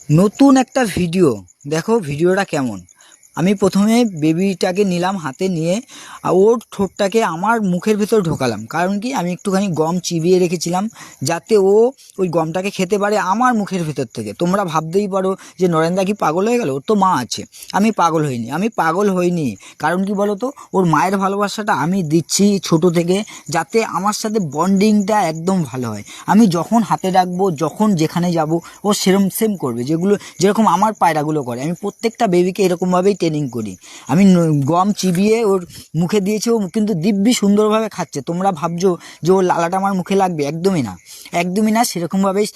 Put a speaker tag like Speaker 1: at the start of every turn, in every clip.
Speaker 1: নতুন একটা ভিডিও দেখো। ভিডিওটা কেমন? আমি প্রথমে বেবিটাকে নিলাম হাতে নিয়ে, ওর ঠোঁটটাকে আমার মুখের ভেতর ঢোকালাম। কারণ কি, আমি একটুখানি গম চিবিয়ে রেখেছিলাম যাতে ও ওই গমটাকে খেতে পারে আমার মুখের ভেতর থেকে। তোমরা ভাবতেই পারো যে নরেনদা কি পাগল হয়ে গেল? ওর তো মা আছে। আমি পাগল হইনি, আমি পাগল হইনি। কারণ কি বলো তো, ওর মায়ের ভালোবাসাটা আমি দিচ্ছি ছোট থেকে, যাতে আমার সাথে বন্ডিংটা একদম ভালো হয়। আমি যখন হাতে রাখবো, যখন যেখানে যাব, ও সেরম সেম করবে, যেরকম আমার পায়রাগুলো করে। আমি প্রত্যেকটা বেবিকে এরকমভাবেই ট্রেনিং করি। আমি গম চিবিয়ে ওর মুখে দিয়েছি, ও কিন্তু দিব্যি সুন্দরভাবে খাচ্ছে। তোমরা ভাবছো যে ওর লালাটা আমার মুখে লাগবে? একদমই না, একদমই না। সেরকমভাবেই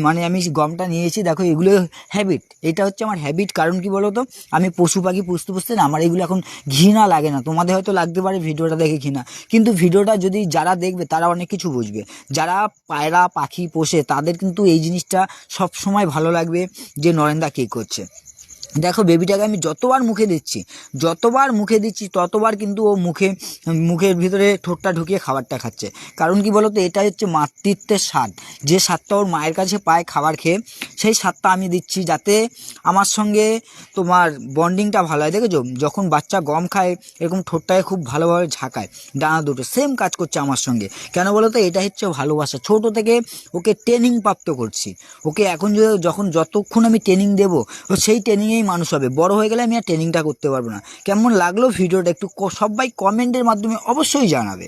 Speaker 1: মানে আমি গমটা নিয়েছি। দেখো, এগুলো হ্যাবিট, এটা হচ্ছে আমার হ্যাবিট। কারণ কি বলো তো, আমি পশু পাখি পুষতে পুষতে না, আমার এগুলো এখন ঘৃণা লাগে না। তোমাদের হয়তো লাগতে পারে ভিডিওটা দেখে ঘৃণা, কিন্তু ভিডিওটা যদি যারা দেখবে তারা অনেক কিছু বুঝবে। যারা পায়রা পাখি পোষে তাদের কিন্তু এই জিনিসটা সব সময় ভালো লাগবে যে নরেনদা কী করছে। দেখো, বেবিটাকে আমি যতবার মুখে দিচ্ছি ততবার কিন্তু ও মুখের ভিতরে ঠোঁটটা ঢুকিয়ে খাবারটা খাচ্ছে। কারণ কি বলতো, এটা হচ্ছে মাতৃত্বের স্বাদ। যে স্বাদটা ওর মায়ের কাছে পায় খাবার খেয়ে, সেই স্বাদটা আমি দিচ্ছি যাতে আমার সঙ্গে তোমার বন্ডিংটা ভালো হয়। দেখেছো, যখন বাচ্চা গম খায় এরকম ঠোঁটটাকে খুব ভালোভাবে ঝাঁকায়, ডানা দুটো সেম কাজ করছে আমার সঙ্গে। কেন বলো তো, এটা হচ্ছে ভালোবাসা। ছোট থেকে ওকে ট্রেনিং প্রাপ্ত করছি। ওকে এখন যতক্ষণ আমি ট্রেনিং দেবো, ও সেই ট্রেনিংয়েই মানুষ হবে। বড় হয়ে গেলে আমি আর ট্রেনিংটা করতে পারবো না। কেমন লাগলো ভিডিওটা একটু সবাই কমেন্টের মাধ্যমে অবশ্যই জানাবে।